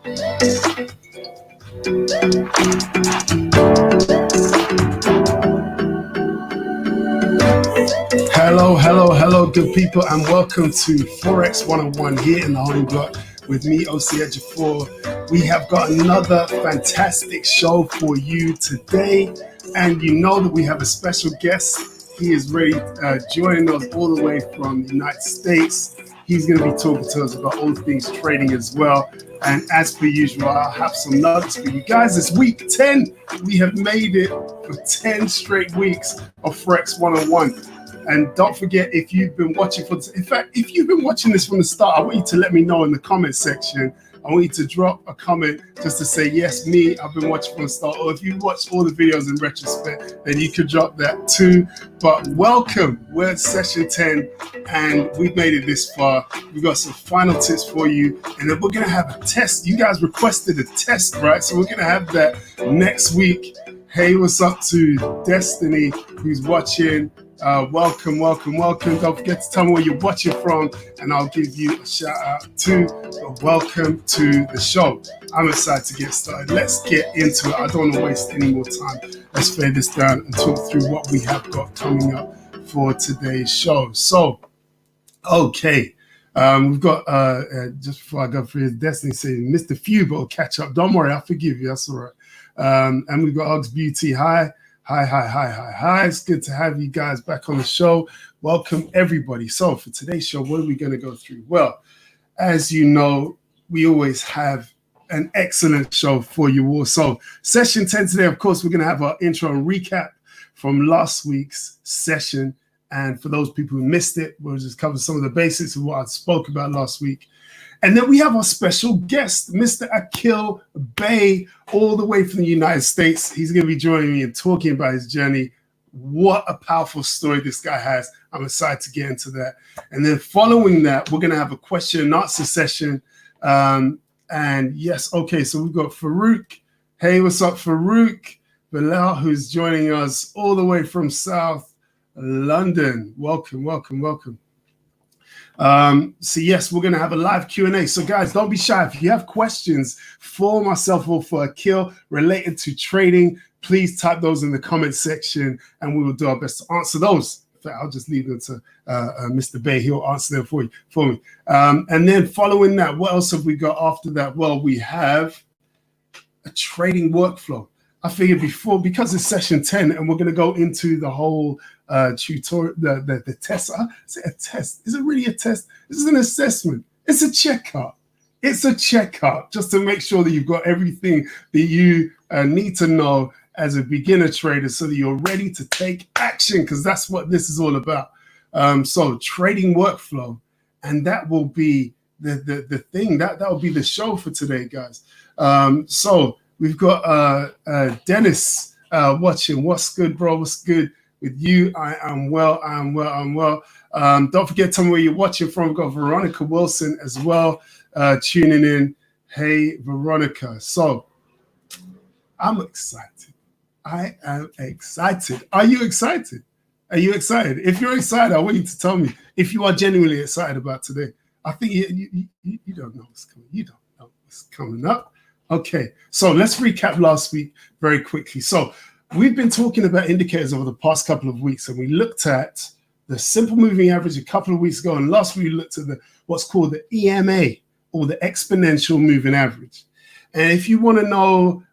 Hello, good people, and welcome to FOREX 101 here in the Holding Block with me, OC Educator. We have got another fantastic show for you today, and you know that we have a special guest. He is ready, joining us all the way from the United States. He's going to be talking to us about all things trading as well. And as per usual, I'll have some nuggets for you guys. It's week 10. We have made it for 10 straight weeks of FOREX 101. And don't forget, if you've been watching if you've been watching this from the start, I want you to let me know in the comment section. I want you to drop a comment just to say, yes, me, I've been watching from the start. Or if you watched all the videos in retrospect, then you could drop that too. But welcome, we're at session 10 and we've made it this far. We've got some final tips for you. And then we're going to have a test. You guys requested a test, right? So we're going to have that next week. Hey, what's up to Destiny, who's watching? Welcome. Don't forget to tell me where you're watching from, and I'll give you a shout out to welcome to the show. I'm excited to get started. Let's get into it. I don't want to waste any more time. Let's fade this down and talk through what we have got coming up for today's show. So, okay. We've got, just before I go through his Destiny saying, Mr. Fubo will catch up. Don't worry, I'll forgive you. That's all right. And we've got Uggs Beauty. Hi. It's good to have you guys back on the show. Welcome, everybody. So for today's show, what are we going to go through? Well, as you know, we always have an excellent show for you all. So session 10 today, of course, we're going to have our intro and recap from last week's session. And for those people who missed it, we'll just cover some of the basics of what I spoke about last week. And then we have our special guest, Mr. Akil Bey, all the way from the United States. He's going to be joining me and talking about his journey. What a powerful story this guy has. I'm excited to get into that. And then following that, we're going to have a question and answer session. And yes, okay, so we've got Farouk. Hey, what's up, Farouk? Bilal, who's joining us all the way from South London. Welcome. So yes, we're going to have a live Q&A. So guys, don't be shy. If you have questions for myself or for Akil related to trading, please type those in the comment section and we will do our best to answer those. In fact, I'll just leave them to Mr. Bey. He'll answer them for me. And then following that, what else have we got after that? Well, we have a trading workflow. I figured because it's session 10 and we're going to go into the whole tutorial, the test. Is it a test? Is it really a test? This is an assessment. It's a checkup. Just to make sure that you've got everything that you need to know as a beginner trader so that you're ready to take action, because that's what this is all about. So trading workflow, and that will be the thing. That will be the show for today, guys. So we've got Dennis watching. What's good, bro? What's good with you? I am well. Don't forget to tell me where you're watching from. We've got Veronica Wilson as well tuning in. Hey, Veronica. So I'm excited. I am excited. Are you excited? If you're excited, I want you to tell me if you are genuinely excited about today. I think you don't know what's coming. You don't know what's coming up. Okay, so let's recap last week very quickly. So we've been talking about indicators over the past couple of weeks, and we looked at the simple moving average a couple of weeks ago, and last week we looked at what's called the EMA, or the exponential moving average. And if you want to know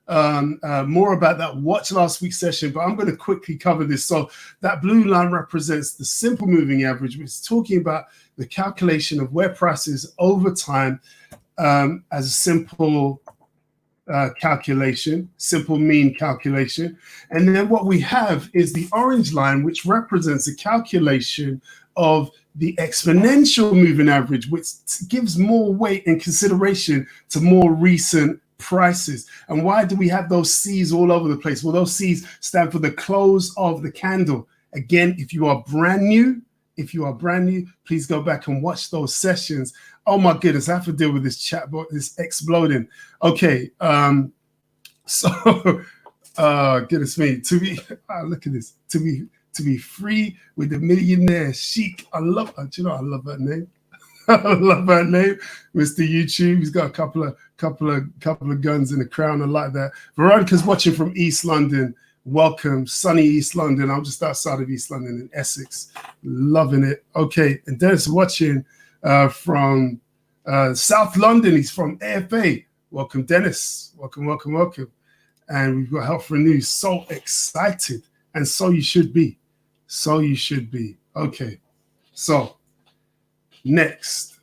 more about that, watch last week's session, but I'm going to quickly cover this. So that blue line represents the simple moving average, which is talking about the calculation of where prices over time as a simple calculation, simple mean calculation. And then what we have is the orange line, which represents the calculation of the exponential moving average, which gives more weight and consideration to more recent prices. And why do we have those C's all over the place? Well, those C's stand for the close of the candle. Again, if you are brand new, please go back and watch those sessions. Oh my goodness, I have to deal with this chat bot, this exploding. Okay, so goodness me, look at this, to be free with the millionaire chic. I love that name. I love that name, Mr. YouTube. He's got a couple of guns in the crown. I like that. Veronica's watching from East London. Welcome, sunny East London. I'm just outside of East London in Essex. Loving it. Okay, and Dennis watching from South London. He's from AFA. Welcome, Dennis. Welcome, welcome, welcome. And we've got Help for News. So excited. And so you should be. So you should be. Okay. So next.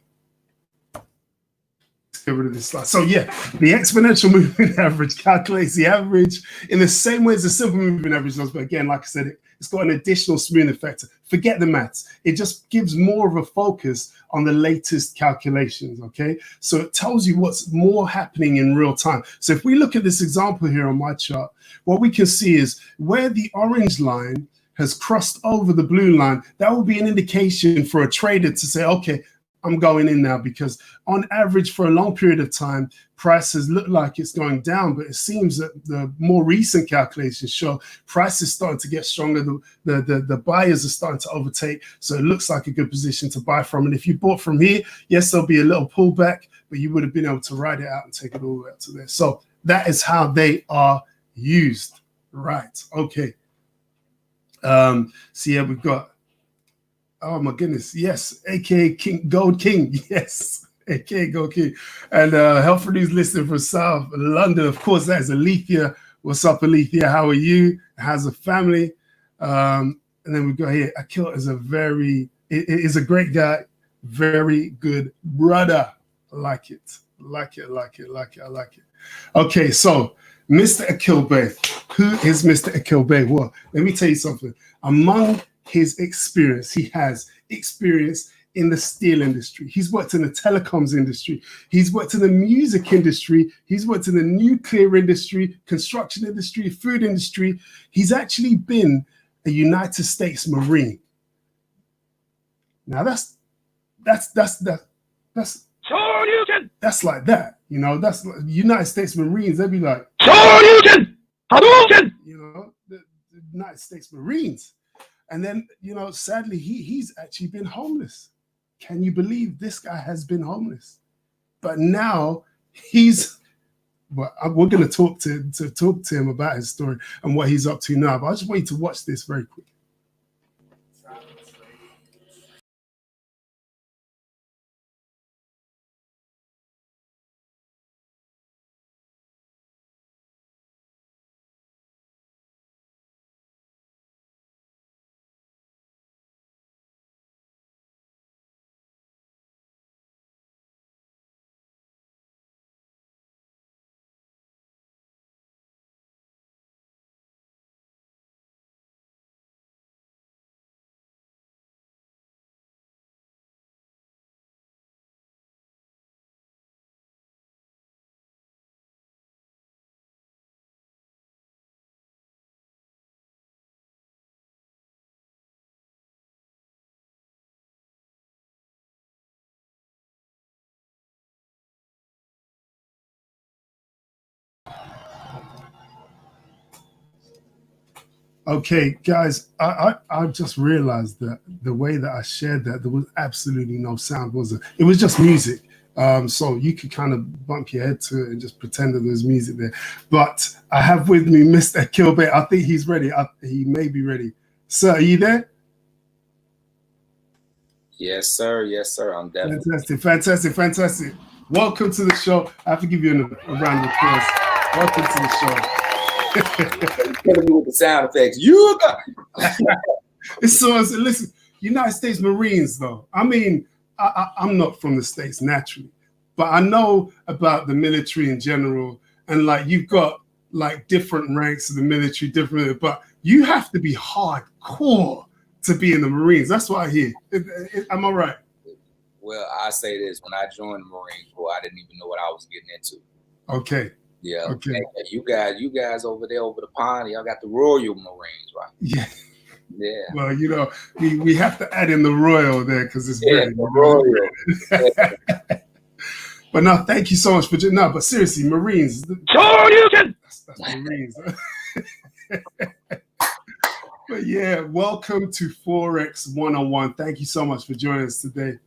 Let's get rid of this slide. So yeah, the exponential moving average calculates the average in the same way as the simple moving average does. But again, like I said, it's got an additional smoothing factor. Forget the maths. It just gives more of a focus on the latest calculations, okay? So it tells you what's more happening in real time. So if we look at this example here on my chart, what we can see is where the orange line has crossed over the blue line, that will be an indication for a trader to say, okay, I'm going in now, because on average for a long period of time, prices look like it's going down, but it seems that the more recent calculations show prices starting to get stronger. The buyers are starting to overtake. So it looks like a good position to buy from. And if you bought from here, yes, there'll be a little pullback, but you would have been able to ride it out and take it all the way up to there. So that is how they are used. Right. Okay. So yeah, we've got, oh my goodness, yes, aka King Gold King, yes, aka Gold King, and Help for News listening from South London. Of course, that is Alethea. What's up, Alethea? How are you? How's the family? And then we got here. Akil is is a great guy, very good brother. I like it, like it, like it, like it. I like it. Okay, so Mr. Akil Bey. Who is Mr. Akil Bey? Well, let me tell you something. Among his experience, he has experience in the steel industry. He's worked in the telecoms industry. He's worked in the music industry. He's worked in the nuclear industry, construction industry, food industry. He's actually been a United States Marine. Now that's like that, you know. That's like United States Marines. They'd be like, you know, the United States Marines. And then, you know, sadly, he's actually been homeless. Can you believe this guy has been homeless? But now we're going to talk to him about his story and what he's up to now. But I just want you to watch this very quickly. Okay, guys, I just realized that the way that I shared that, there was absolutely no sound, was it? It was just music. So you could kind of bump your head to it and just pretend that there's music there. But I have with me Mr. Killbay. I think he's ready. He may be ready. Sir, are you there? Yes, sir. Yes, sir. I'm definitely. Fantastic, fantastic, fantastic. Welcome to the show. I have to give you a round of applause. Welcome to the show. Killing me with the sound effects. You got. So listen, United States Marines, though. I mean, I'm not from the States naturally, but I know about the military in general, and like you've got like different ranks of the military, different, but you have to be hardcore to be in the Marines. That's what I hear. Am I right? Well, I say this: when I joined the Marine Corps, I didn't even know what I was getting into. Okay. Yeah. Okay. You guys over there over the pond, y'all got the Royal Marines, right? Yeah. Yeah. Well, you know, we have to add in the Royal there because it's very Royal. But no, thank you so much for no. But seriously, Marines. That's Marines. But yeah, welcome to Forex 101. Thank you so much for joining us today.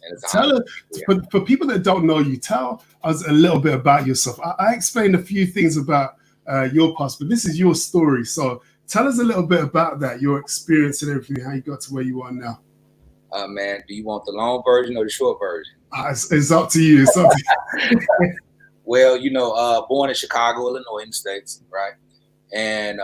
and it's an Tell honor. us, for people that don't know you, tell us a little bit about yourself. I explained a few things about your past, but this is your story. So tell us a little bit about that, your experience and everything, how you got to where you are now. Man, do you want the long version or the short version? It's up to you. It's up to you. Well, born in Chicago, Illinois, in the States, right? And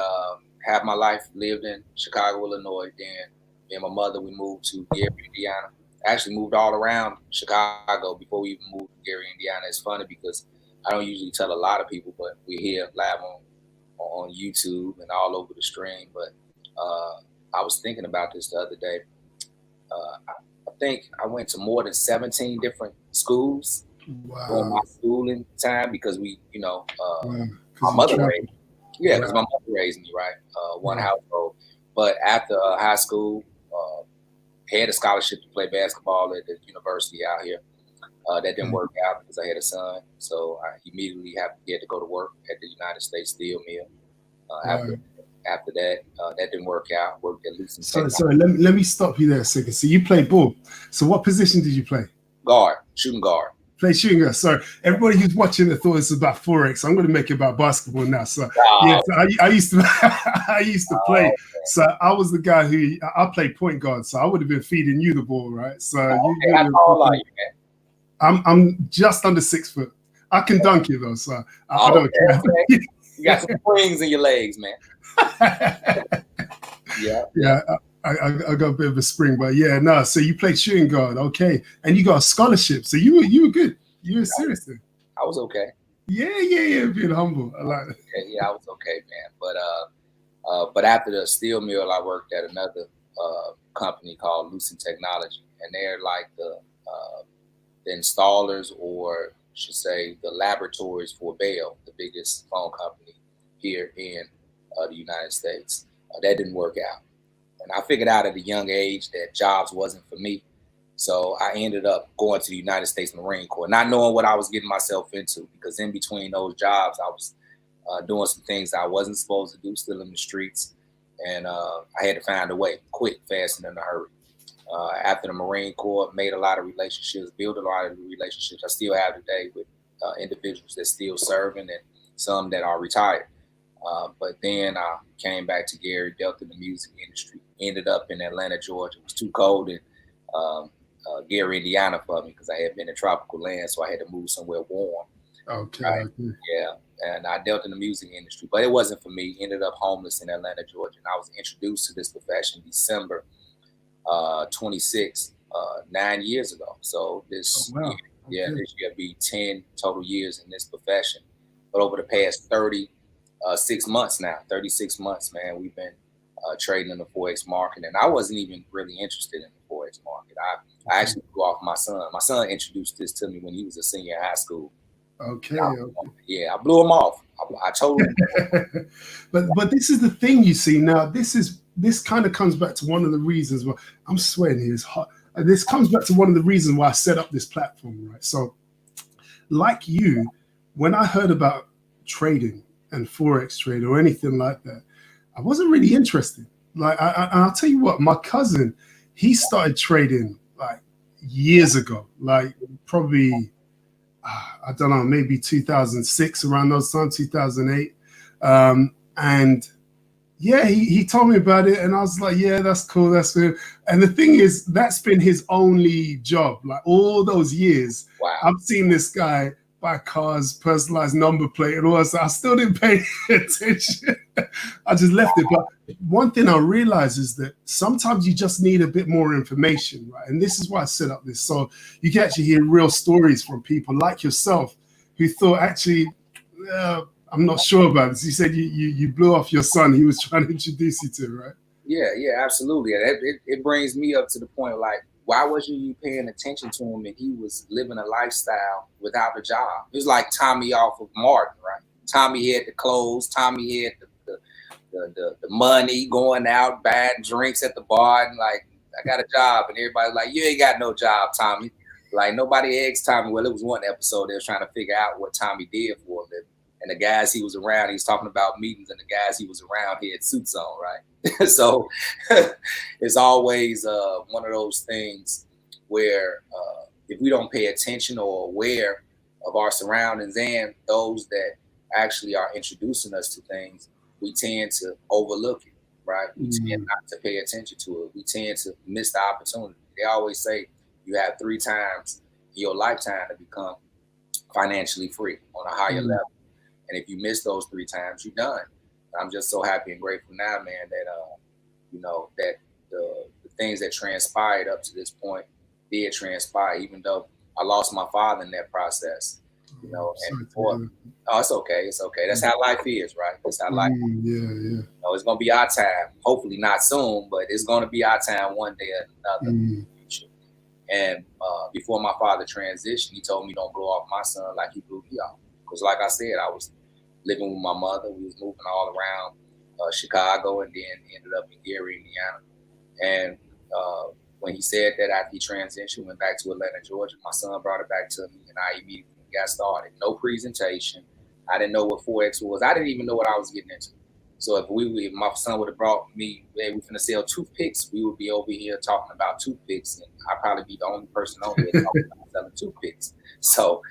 have my life lived in Chicago, Illinois. Then me and my mother, we moved to Gary, Indiana. Actually moved all around Chicago before we even moved to Gary, Indiana. It's funny because I don't usually tell a lot of people, but we're here live on YouTube and all over the stream. But I was thinking about this the other day. I think I went to more than 17 different schools during my schooling time because my mother raised me. Yeah, because my mother raised me, right? One household. But after high school, had a scholarship to play basketball at the university out here. That didn't work out because I had a son. So I immediately had to go to work at the United States Steel Mill. After that, that didn't work out. Worked at least. Sorry, let me stop you there a second. So you play ball. So what position did you play? Guard, shooting guard. Play shooting guard. Sorry, everybody who's watching it thought it's about Forex. I'm going to make it about basketball now. So so I used to I used to play. Okay. So I was the guy who I played point guard. So I would have been feeding you the ball, right? So how tall are you, man? I'm just under 6 foot. I can dunk you though, so I don't care. Okay. You got some springs in your legs, man. Yeah. I got a bit of a spring, but so you played shooting guard, okay, and you got a scholarship, so you were good. You were serious then. I was okay. Yeah, being humble. I like that. Yeah, I was okay, man. But after the steel mill, I worked at another company called Lucent Technology, and they're like the installers, or I should say the laboratories for Bell, the biggest phone company here in the United States. That didn't work out. And I figured out at a young age that jobs wasn't for me. So I ended up going to the United States Marine Corps, not knowing what I was getting myself into, because in between those jobs, I was doing some things I wasn't supposed to do, still in the streets. And I had to find a way, quick, fast, and in a hurry. After the Marine Corps, made a lot of relationships, built a lot of relationships I still have today with individuals that still serving and some that are retired. But then I came back to Gary, dealt in the music industry, ended up in Atlanta, Georgia. It was too cold in Gary, Indiana for me because I had been in tropical land, so I had to move somewhere warm. Okay. Right? Yeah, and I dealt in the music industry, but it wasn't for me. Ended up homeless in Atlanta, Georgia, and I was introduced to this profession December 26, 9 years ago. So this year, this year be 10 total years in this profession. But over the past 36 months, man, we've been trading in the FOREX market, and I wasn't even really interested in the FOREX market. I actually blew off my son. My son introduced this to me when he was a senior in high school. Okay. I blew him off. I told him. but this is the thing, you see. Now this kind of comes back to one of the reasons why I'm sweating here. It's hot. This comes back to one of the reasons why I set up this platform, right? So, like you, when I heard about trading and Forex trade or anything like that, I wasn't really interested. Like I'll tell you what, my cousin, he started trading like years ago, like probably I don't know, maybe 2006, around those times, 2008, and he told me about it, and I was like, yeah, that's cool, that's good. And the thing is, that's been his only job, like all those years. Wow. I've seen this guy buy cars, personalized number plate, and all that. So I still didn't pay attention. I just left it. But one thing I realized is that sometimes you just need a bit more information, right? And this is why I set up this. So you can actually hear real stories from people like yourself who thought, actually, I'm not sure about this. You said you blew off your son. He was trying to introduce you to, right? Yeah, absolutely. It brings me up to the point, like, why wasn't you paying attention to him and he was living a lifestyle without a job? It was like Tommy off of Martin, right? Tommy had the clothes, Tommy had the money, going out, buying drinks at the bar, and like, I got a job. And everybody's like, you ain't got no job, Tommy. Like, nobody asked Tommy. Well, it was one episode they was trying to figure out what Tommy did for a living. And the guys he was around, he was talking about meetings, and the guys he was around, he had suits on, right? So it's always one of those things where if we don't pay attention or aware of our surroundings and those that actually are introducing us to things, we tend to overlook it, right? We tend not to pay attention to it. We tend to miss the opportunity. They always say you have 3 times in your lifetime to become financially free on a higher level. And if you miss those 3 times, you're done. I'm just so happy and grateful now, man, that that the things that transpired up to this point did transpire, even though I lost my father in that process. And before, it's okay. It's okay. That's how life is, right? That's how life is. Yeah. It's going to be our time. Hopefully not soon, but it's going to be our time one day or another in the future. And before my father transitioned, he told me don't blow off my son like he blew me off. Because like I said, I was living with my mother. We was moving all around Chicago and then ended up in Gary, Indiana. And when he said that after he transitioned, went back to Atlanta, Georgia, my son brought it back to me and I immediately got started. No presentation. I didn't know what FOREX was. I didn't even know what I was getting into. So if my son would have brought me, hey, we're finna sell toothpicks, we would be over here talking about toothpicks, and I'd probably be the only person on here talking about selling toothpicks. So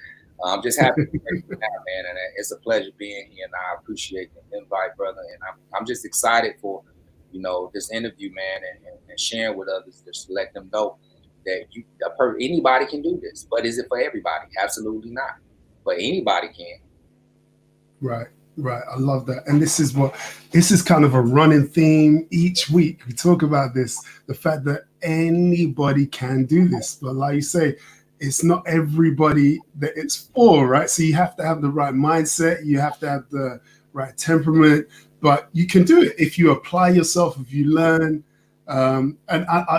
I'm just happy to be here now, man, and it's a pleasure being here, and I appreciate the invite, brother. And I'm just excited for this interview, man, and sharing with others, just to let them know that anybody can do this. But is it for everybody? Absolutely not. But anybody can. Right. I love that. And this is kind of a running theme each week. We talk about this, the fact that anybody can do this. But like you say, it's not everybody that it's for, right? So you have to have the right mindset. You have to have the right temperament. But you can do it if you apply yourself, if you learn. And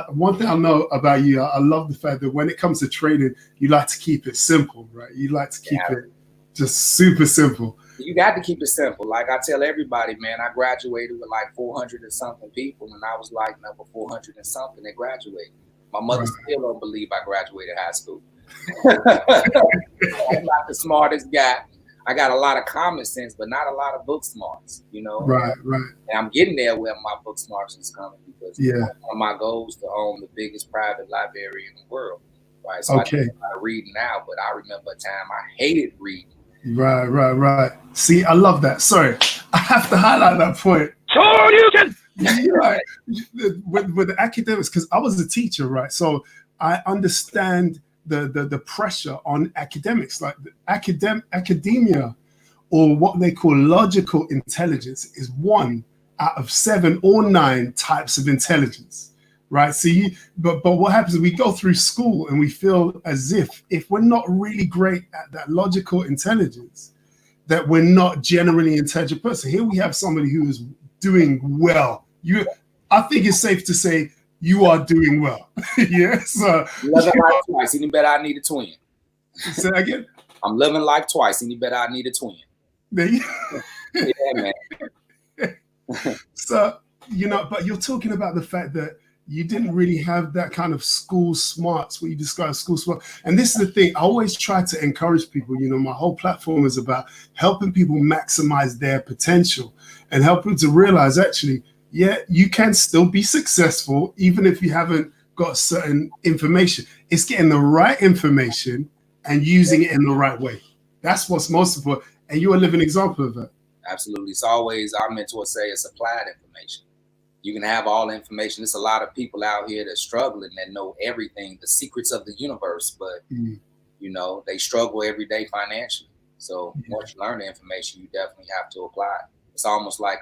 one thing I know about you, I love the fact that when it comes to trading, you like to keep it simple, right? You like to keep it just super simple. You got to keep it simple. Like I tell everybody, man, I graduated with like 400 and something people, and I was like number 400 and something that graduated. My mother still don't believe I graduated high school. I'm not the smartest guy. I got a lot of common sense, but not a lot of book smarts, Right. And I'm getting there where my book smarts is coming, because one of my goals to own the biggest private library in the world, right? So I do a lot of reading now, but I remember a time I hated reading. Right. See, I love that. Sorry, I have to highlight that point. So you can. Right. With the academics, because I was a teacher, right? So I understand the pressure on academics, like academia, or what they call logical intelligence, is 1 out of 7 or 9 types of intelligence, right? So but what happens is we go through school and we feel as if we're not really great at that logical intelligence, that we're not generally intelligent person. Here we have somebody who is doing well. I think it's safe to say you are doing well. Yes. Living life twice. Any better, I need a twin. Say again. I'm living life twice. Any better, I need a twin. Yeah, man. So, but you're talking about the fact that you didn't really have that kind of school smarts, what you describe as school smart. And this is the thing, I always try to encourage people, my whole platform is about helping people maximize their potential and helping to realize, actually, you can still be successful even if you haven't got certain information. It's getting the right information and using it in the right way. That's what's most important. And you're a living example of that. Absolutely. It's always, our mentors say, it's applied information. You can have all the information. There's a lot of people out here that struggle and that know everything, the secrets of the universe, but they struggle every day financially. So once you learn the information, you definitely have to apply it. It's almost like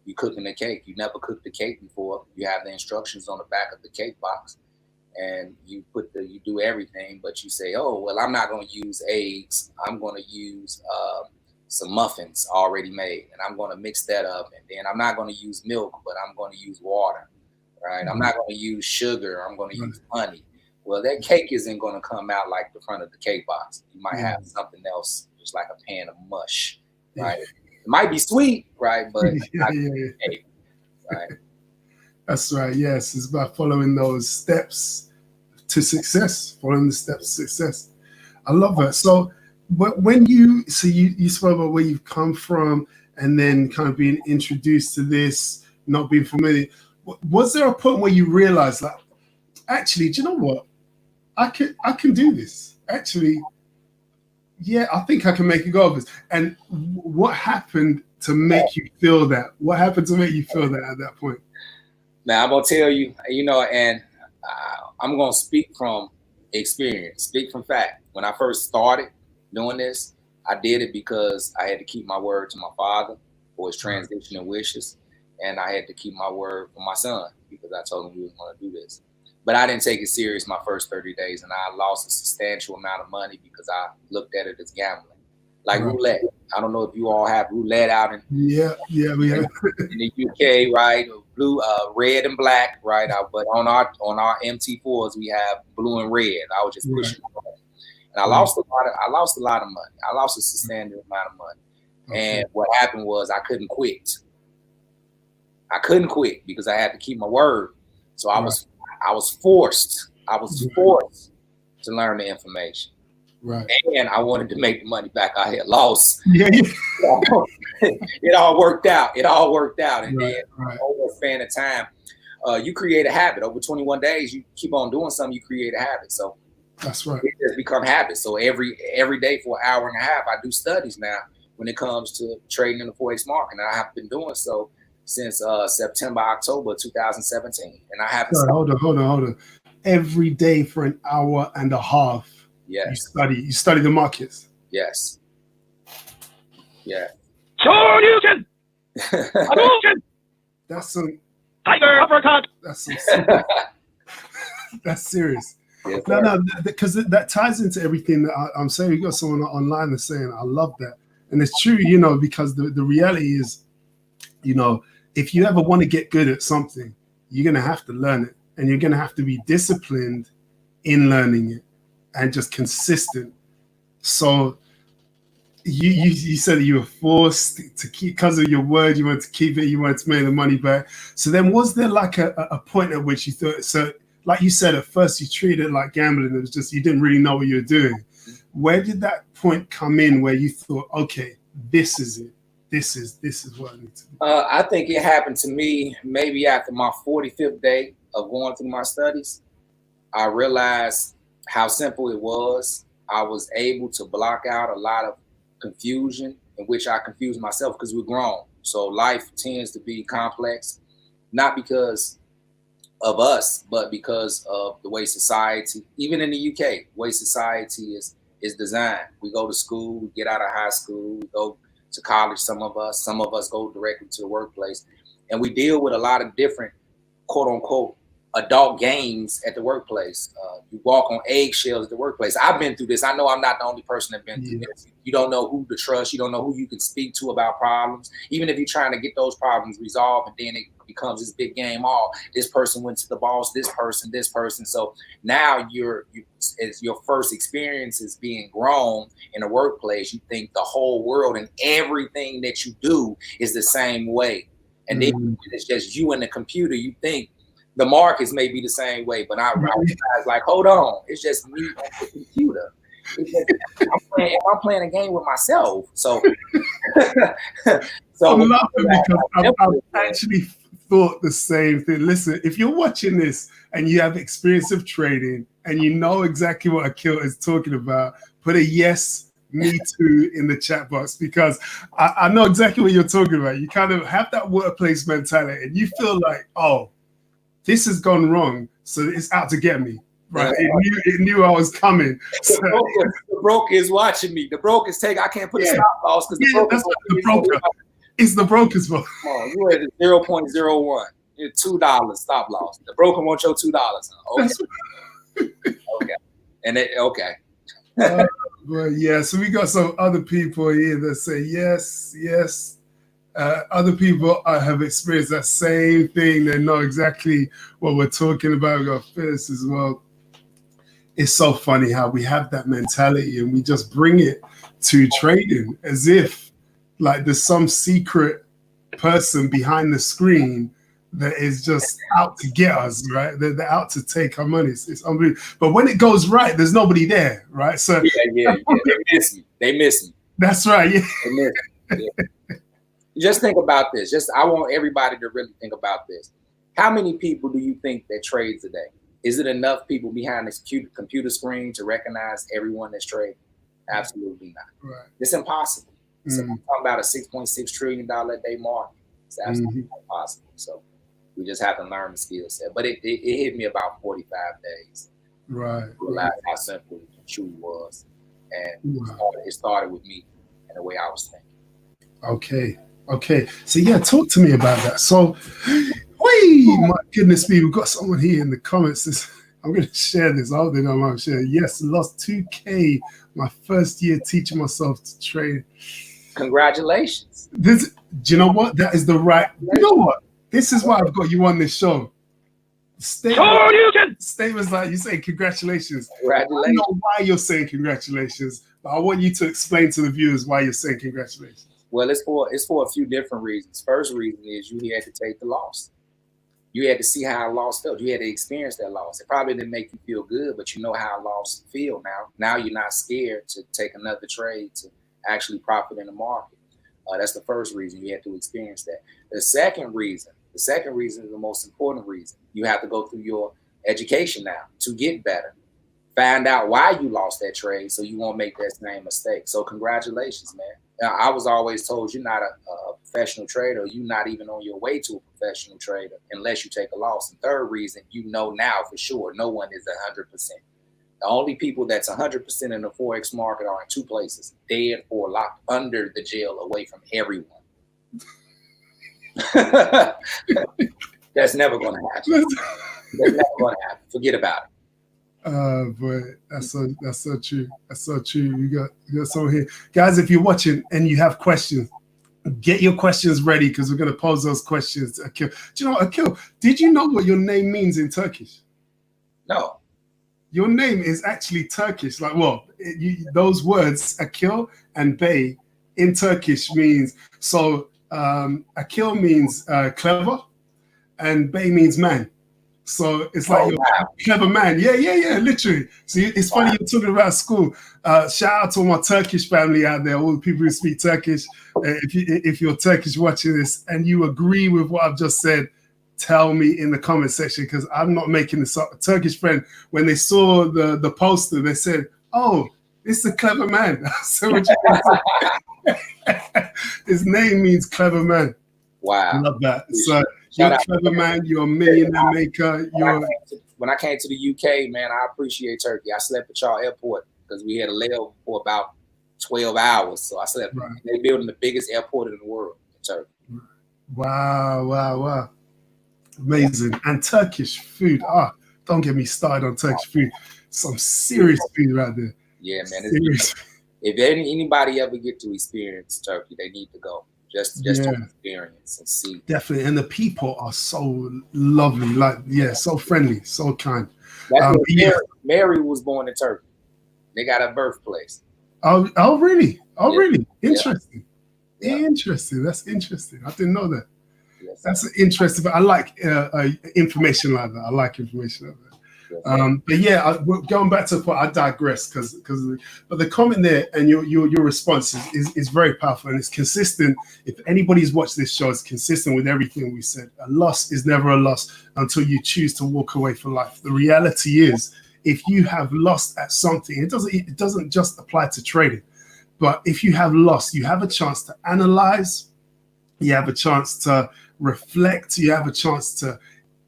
you cooking a cake. You never cooked the cake before. You have the instructions on the back of the cake box, and you do everything, but you say, oh, well, I'm not going to use eggs. I'm going to use some muffins already made, and I'm going to mix that up. And then I'm not going to use milk, but I'm going to use water, right? I'm not going to use sugar. I'm going to use honey. Well, that cake isn't going to come out like the front of the cake box. You might have something else, just like a pan of mush, right? It might be sweet, right? But it's not cake, right? That's right. Yes, it's about following those steps to success. Following the steps to success. I love that. So, but when you spoke about where you've come from, and then kind of being introduced to this, not being familiar. Was there a point where you realized, like, actually, do you know what? I can do this. Actually, yeah, I think I can make a go of this. And what happened to make you feel that? What happened to make you feel that at that point? Now I'm gonna tell you, and I'm gonna speak from experience, speak from fact. When I first started doing this, I did it because I had to keep my word to my father for his transition and wishes, and I had to keep my word for my son because I told him we was gonna do this. But I didn't take it serious my first 30 days, and I lost a substantial amount of money because I looked at it as gambling, like roulette. I don't know if you all have roulette out in we have in the UK, right? Blue, red and black, right? But on our MT4s we have blue and red. I was just pushing, and I lost a lot of money. I lost a substantial amount of money, and what happened was I couldn't quit. I couldn't quit because I had to keep my word. So I was forced to learn the information. Right. And I wanted to make the money back I had lost. Yeah. It all worked out. And then over a span of time, you create a habit. Over 21 days, you keep on doing something, you create a habit. So that's right. It just become habits. So every day for an hour and a half, I do studies now when it comes to trading in the FOREX market. And I have been doing so since September, October 2017. And I haven't hold on. Every day for an hour and a half. Yes. You study the markets. Yes. Yeah. Shoryuken! Hadouken! That's some Tiger uppercut! That's some that's serious. Yes, no, because that ties into everything that I'm saying. We got someone online that's saying, I love that. And it's true, because the reality is, if you ever want to get good at something, you're going to have to learn it. And you're going to have to be disciplined in learning it and just consistent. So you said that you were forced to keep, because of your word, you wanted to keep it, you wanted to make the money back. So then was there like a point at which you thought, so like you said, at first you treated it like gambling. It was just, you didn't really know what you were doing. Where did that point come in where you thought, okay, this is it. This is what I need to do? I think it happened to me maybe after my 45th day of going through my studies. I realized how simple it was. I was able to block out a lot of confusion, in which I confused myself because we're grown. So life tends to be complex, not because of us, but because of the way society, even in the UK, the way society is designed. We go to school, we get out of high school, we go to college, some of us go directly to the workplace, and we deal with a lot of different quote unquote adult games at the workplace. You walk on eggshells at the workplace. I've been through this. I know I'm not the only person that's been through this. You don't know who to trust. You don't know who you can speak to about problems. Even if you're trying to get those problems resolved, and then it becomes this big game. Oh, this person went to the boss, this person. So now as your first experience is being grown in a workplace, you think the whole world and everything that you do is the same way. And then it's just you and the computer. You think the markets may be the same way, but I realize, like, hold on, it's just me and the computer. I'm playing a game with myself. So, I'm laughing because I've actually thought the same thing. Listen, if you're watching this and you have experience of trading and you know exactly what Akil is talking about, put a yes, me too in the chat box, because I know exactly what you're talking about. You kind of have that workplace mentality and you feel like, oh, this has gone wrong, so it's out to get me. Right? It knew I was coming. So, the broker is watching me. The broker's taking. I can't put a stop loss because the broker. It's the broker's fault. You at 0.01. It's $2 stop loss. The broker wants your $2. Okay. Okay. And okay. Well, yeah. So we got some other people here that say yes. Other people have experienced that same thing. They know exactly what we're talking about. We got Phyllis as well. It's so funny how we have that mentality and we just bring it to trading as if like there's some secret person behind the screen that is just out to get us, right? They're out to take our money. It's unbelievable. But when it goes right, there's nobody there, right? So yeah. They miss me. That's right. Yeah. They miss me. Yeah. Just think about this. I want everybody to really think about this. How many people do you think that trade today? Is it enough people behind this computer screen to recognize everyone that's trading? Absolutely not. Right. It's impossible. So I'm talking about a $6.6 trillion a day market. It's absolutely impossible. So we just have to learn the skill set. But it hit me about 45 days. Right. Realized how simple it truly was. And it started with me and the way I was thinking. Okay. So yeah, talk to me about that. So, my goodness me, we've got someone here in the comments. I'm going to share this. I don't think I'm going to share. Yes, lost 2K my first year teaching myself to trade. Congratulations. Do you know what? That is the right. You know what? This is why I've got you on this show. Statements like you say, congratulations. Congratulations. I know why you're saying congratulations, but I want you to explain to the viewers why you're saying congratulations. Well, it's for a few different reasons. First reason is you had to take the loss. You had to see how a loss felt. You had to experience that loss. It probably didn't make you feel good, but you know how a loss feel now. Now you're not scared to take another trade to actually profit in the market. That's the first reason. You had to experience that. The second reason is the most important reason. You have to go through your education now to get better. Find out why you lost that trade so you won't make that same mistake. So congratulations, man. Now, I was always told you're not a professional trader. You're not even on your way to a professional trader unless you take a loss. And third reason, you know now for sure, no one is 100%. The only people that's 100% in the Forex market are in two places, dead or locked under the jail away from everyone. That's never going to happen. That's never going to happen. Forget about it. Boy, that's so true. That's so true. We got someone here, guys. If you're watching and you have questions, get your questions ready because we're going to pose those questions to Akil. Do you know, Akil? Did you know what your name means in Turkish? No. Your name is actually Turkish. Like, those words, Akil and Bey, in Turkish means so. Akil means clever, and Bey means man. So it's like you're a clever man. Yeah, literally. So it's funny you're talking about school. Shout out to all my Turkish family out there, all the people who speak Turkish. If you're Turkish watching this and you agree with what I've just said, tell me in the comment section because I'm not making this up. A Turkish friend, when they saw the poster, they said, "Oh, this is a clever man." So what you his name means clever man. Wow. I love that. So you're a clever man. You're a millionaire maker. When I came to the UK, man, I appreciate Turkey. I slept at y'all airport because we had a layover for about 12 hours. So I slept. Right. They're building the biggest airport in the world in Turkey. Wow. Amazing. And Turkish food. Don't get me started on Turkish food. Some serious food right there. Yeah, man. If anybody ever get to experience Turkey, they need to go. Just to experience and see. Definitely. And the people are so lovely. So friendly, so kind. Mary was born in Turkey. They got a birthplace. Oh, really? Really? Interesting. Yeah. Interesting. That's interesting. I didn't know that. Yes, that's interesting. But I like information like that. I like information like that. But yeah, going back to the point, I digress but the comment there and your response is very powerful and it's consistent. If anybody's watched this show, it's consistent with everything we said. A loss is never a loss until you choose to walk away from life. The reality is, if you have lost at something, it doesn't just apply to trading, but if you have lost, you have a chance to analyze, you have a chance to reflect, you have a chance to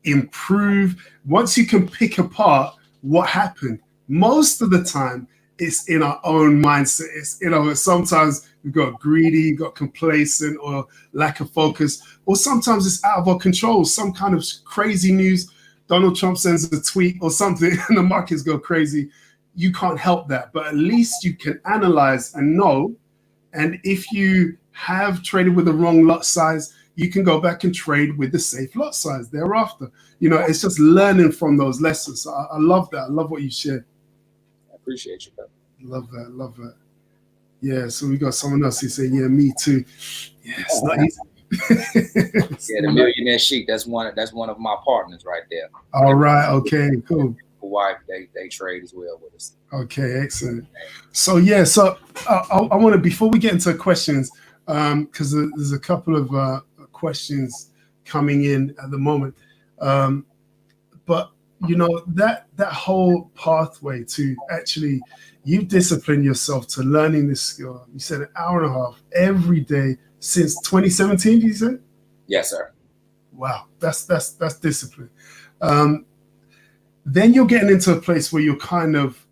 improve. Once you can pick apart what happened, most of the time it's in our own mindset. It's sometimes we've got greedy, got complacent or lack of focus, or sometimes it's out of our control. Some kind of crazy news, Donald Trump sends a tweet or something and the markets go crazy. You can't help that, but at least you can analyze and know. And if you have traded with the wrong lot size, you can go back and trade with the safe lot size thereafter. It's just learning from those lessons. So I love that. I love what you shared. I appreciate you, brother. Love that. Yeah, so we got someone else who said, yeah, me too. Yeah, it's not easy. Yeah, the Millionaire Sheik, that's one of my partners right there. All right, okay, cool. Wife, they trade as well with us. Okay, excellent. So I want to, before we get into questions, because there's a couple of questions coming in at the moment. But you know, that whole pathway to actually, you discipline yourself to learning this skill. You said an hour and a half every day since 2017, did you say? Yes, sir. Wow, that's discipline. Then you're getting into a place where you're kind of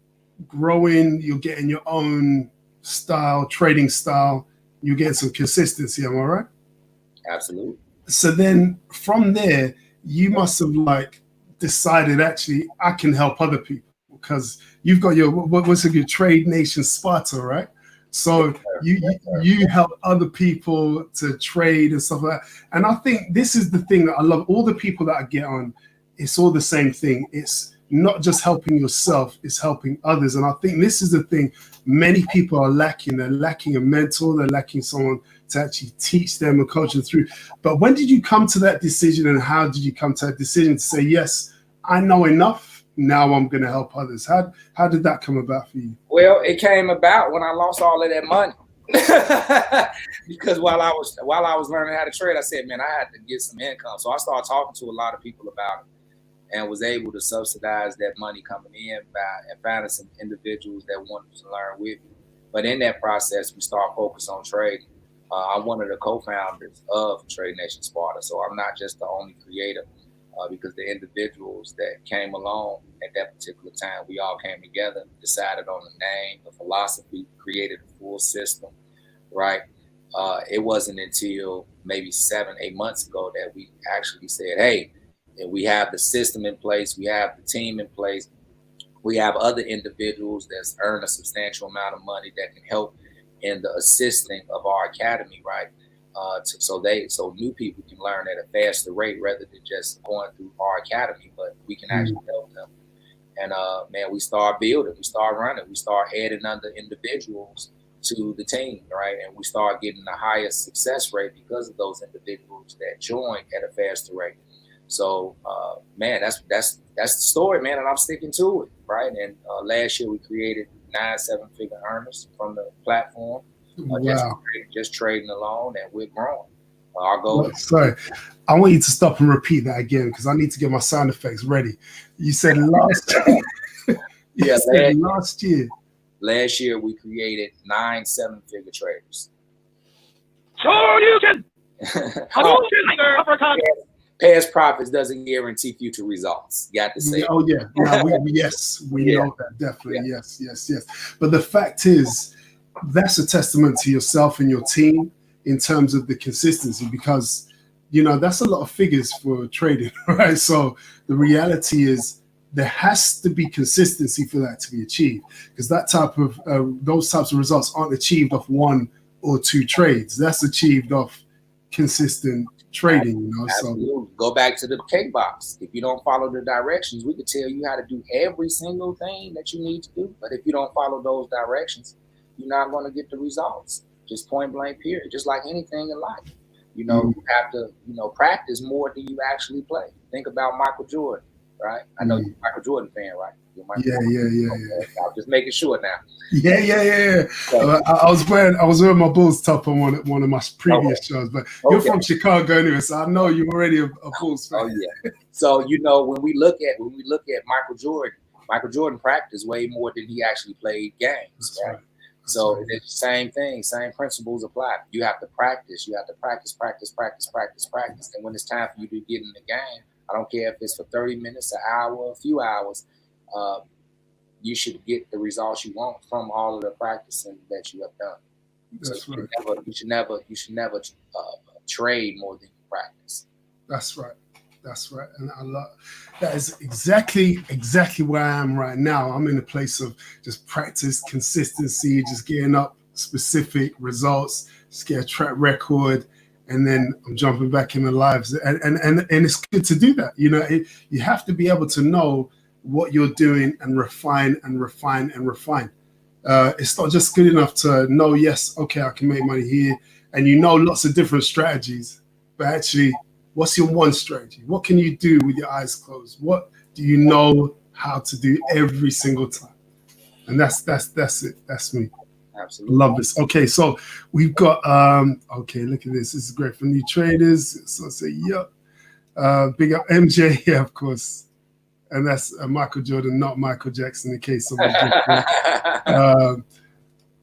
growing, you're getting your own style, trading style, you're getting some consistency, am I right? Absolutely. So then from there, you must have like decided, actually, I can help other people, because you've got your, what's it, your Trade Nation Sparta, right? So you help other people to trade and stuff like that. And I think this is the thing that I love. All the people that I get on, it's all the same thing. It's not just helping yourself, it's helping others. And I think this is the thing many people are lacking. They're lacking a mentor, they're lacking someone to actually teach them and coach them through. But when did you come to that decision, and how did you come to that decision to say, yes, I know enough, now I'm going to help others? How did that come about for you? Well, it came about when I lost all of that money. Because while I was learning how to trade, I said, man, I had to get some income. So I started talking to a lot of people about it, and was able to subsidize that money coming in and finding some individuals that wanted to learn with me. But in that process, we started focusing on trading. I'm one of the co-founders of Trade Nation Sparta, so I'm not just the only creator. Because the individuals that came along at that particular time, we all came together, decided on the name, the philosophy, created a full system, right? It wasn't until maybe 7-8 months ago that we actually said, hey, we have the system in place, we have the team in place, we have other individuals that's earned a substantial amount of money that can help in the assisting of our academy, right? So new people can learn at a faster rate rather than just going through our academy, but we can actually help them. And man, we start building, we start running, we start adding other individuals to the team, right? And we start getting the highest success rate because of those individuals that join at a faster rate. So man, that's the story, man, and I'm sticking to it, right? And last year we created 9 7-figure earners from the platform. Wow. Just trading alone, and we're growing. Our goal. Sorry, I want you to stop and repeat that again, because I need to get my sound effects ready. You said last year. Last year we created 9 7-figure traders. So you can. Past profits doesn't guarantee future results. You got to say. Oh yeah, we know that, definitely. Yeah. Yes. But the fact is, that's a testament to yourself and your team in terms of the consistency, because you know that's a lot of figures for trading, right? So the reality is there has to be consistency for that to be achieved, because that type of those types of results aren't achieved off 1 or 2 trades. That's achieved off consistent trading, you know. Absolutely. So go back to the cake box. If you don't follow the directions, we could tell you how to do every single thing that you need to do, but if you don't follow those directions, you're not going to get the results. Just point blank, period. Just like anything in life. You know, you have to, practice more than you actually play. Think about Michael Jordan, right? I know you're a Michael Jordan fan, right? Yeah. I'm just making sure now. Yeah. So, I was wearing my Bulls top on one of my previous shows, but you're from Chicago anyway, so I know you're already a Bulls fan. Oh yeah. So when we look at Michael Jordan practiced way more than he actually played games, right? So it's the same thing, same principles apply. You have to practice. You have to practice. And when it's time for you to get in the game, I don't care if it's for 30 minutes, an hour, a few hours, you should get the results you want from all of the practicing that you have done. That's right. You should never trade more than you practice. That's right. And I love that. Is exactly where I am right now. I'm in a place of just practice, consistency, just getting up specific results, just get a track record, and then I'm jumping back in the lives. And it's good to do that. You have to be able to know what you're doing and refine. It's not just good enough to know, yes, okay, I can make money here, and lots of different strategies, but actually, what's your one strategy? What can you do with your eyes closed? What do you know how to do every single time? And that's it. That's me. Absolutely. Love this. Okay, so we've got okay, look at this. This is great for new traders. So say, yep. Big up MJ, yeah, of course. and that's Michael Jordan, not Michael Jackson, in case someone did.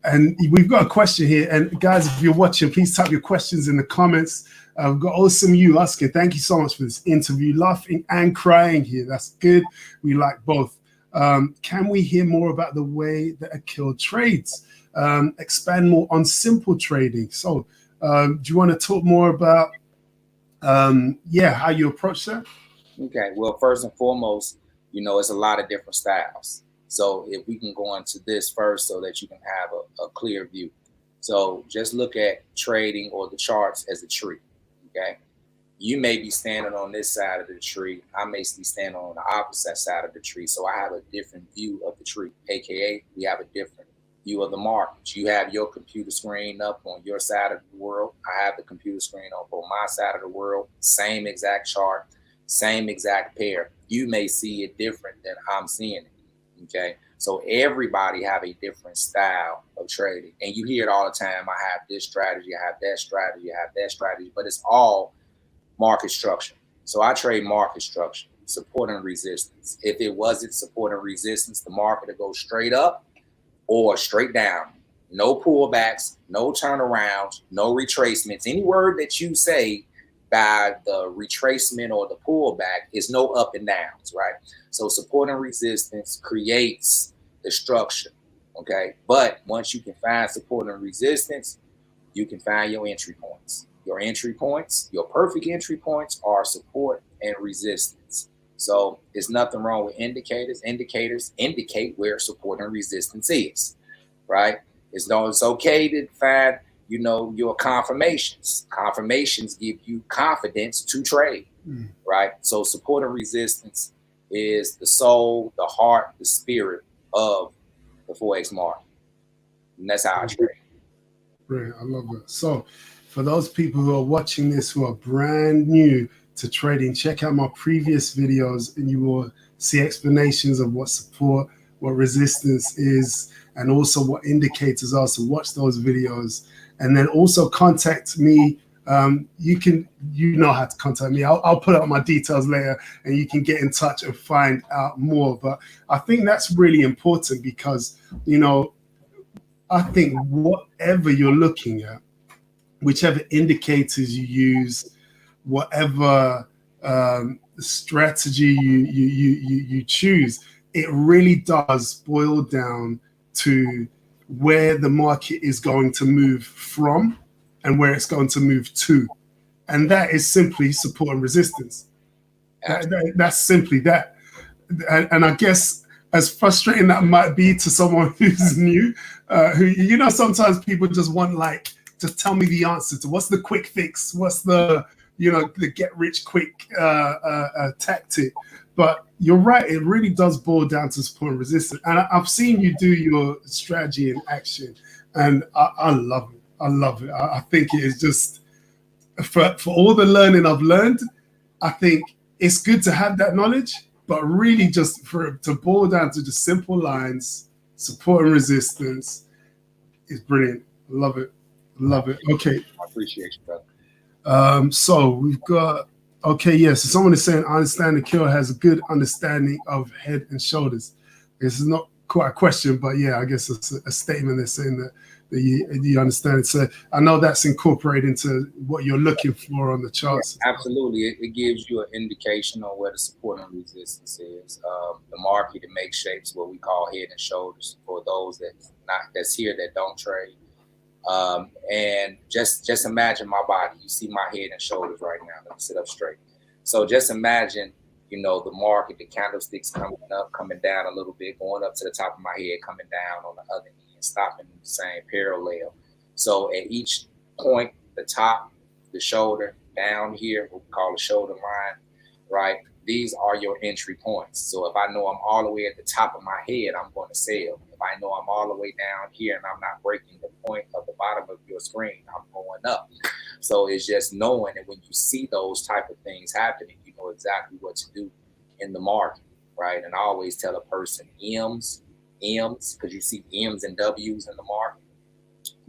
And we've got a question here. And guys, if you're watching, please type your questions in the comments. We've got awesome you asking. Thank you so much for this interview. Laughing and crying here. That's good. We like both. Can we hear more about the way that Akil trades? Expand more on simple trading. So do you want to talk more about, how you approach that? Okay. Well, first and foremost, it's a lot of different styles. So if we can go into this first so that you can have a clear view. So just look at trading or the charts as a tree, okay? You may be standing on this side of the tree. I may be standing on the opposite side of the tree. So I have a different view of the tree, AKA we have a different view of the market. You have your computer screen up on your side of the world. I have the computer screen up on my side of the world. Same exact chart, same exact pair. You may see it different than I'm seeing it. Okay, so everybody have a different style of trading, and you hear it all the time. I have this strategy, I have that strategy, I have that strategy, but it's all market structure. So I trade market structure, support and resistance. If it wasn't support and resistance, the market would go straight up or straight down. No pullbacks, no turnarounds, no retracements. Any word that you say by the retracement or the pullback is no up and downs, right? So support and resistance creates the structure, okay? But once you can find support and resistance, you can find your entry points. Your entry points, your perfect entry points are support and resistance. So there's nothing wrong with indicators. Indicators indicate where support and resistance is, right? It's okay to find your confirmations. Confirmations give you confidence to trade, right? So support and resistance is the soul, the heart, the spirit of the FOREX market. And that's how I trade. Great, I love it. So for those people who are watching this who are brand new to trading, check out my previous videos and you will see explanations of what support, what resistance is, and also what indicators are. So watch those videos. And then also contact me. You know how to contact me. I'll put up my details later and you can get in touch and find out more. But I think that's really important because, I think whatever you're looking at, whichever indicators you use, whatever strategy you choose, it really does boil down to where the market is going to move from and where it's going to move to. And that is simply support and resistance. That's simply that. And I guess as frustrating that might be to someone who's new, who, sometimes people just want just tell me the answer to what's the quick fix, what's the get rich quick tactic. But you're right, it really does boil down to support and resistance. And I've seen you do your strategy in action, and I love it. I love it. I think it is just, for all the learning I've learned, I think it's good to have that knowledge, but really just for it to boil down to just simple lines, support and resistance is brilliant. Love it. Love it. Okay. I appreciate you, brother. So we've got, yes. So someone is saying, I understand Akil has a good understanding of head and shoulders. This is not quite a question, but yeah, I guess it's a statement. They're saying that you understand it. So I know that's incorporated into what you're looking for on the charts. Yeah, absolutely. It gives you an indication on where the support and resistance is. The market, it makes shapes what we call head and shoulders for those that's here that don't trade. And just imagine my body. You see my head and shoulders right now. Let me sit up straight. So just imagine, the market, the candlesticks coming up, coming down a little bit, going up to the top of my head, coming down on the other end, stopping the same parallel. So at each point, the top, the shoulder, down here, what we call the shoulder line, right? These are your entry points. So if I know I'm all the way at the top of my head, I'm going to sell. If I know I'm all the way down here and I'm not breaking the point of the bottom of your screen, I'm going up. So it's just knowing, and when you see those type of things happening, you know exactly what to do in the market, right? And I always tell a person M's, because you see M's and W's in the market.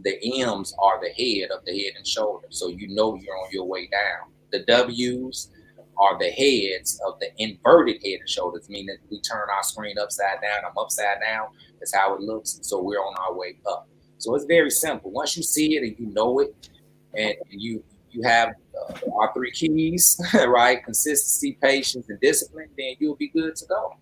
The M's are the head of the head and shoulder. So you know you're on your way down. The W's are the heads of the inverted head and shoulders, meaning that we turn our screen upside down. I'm upside down. That's how it looks. So we're on our way up. So it's very simple. Once you see it and you know it, and you have our 3 keys, right? Consistency, patience, and discipline, then you'll be good to go.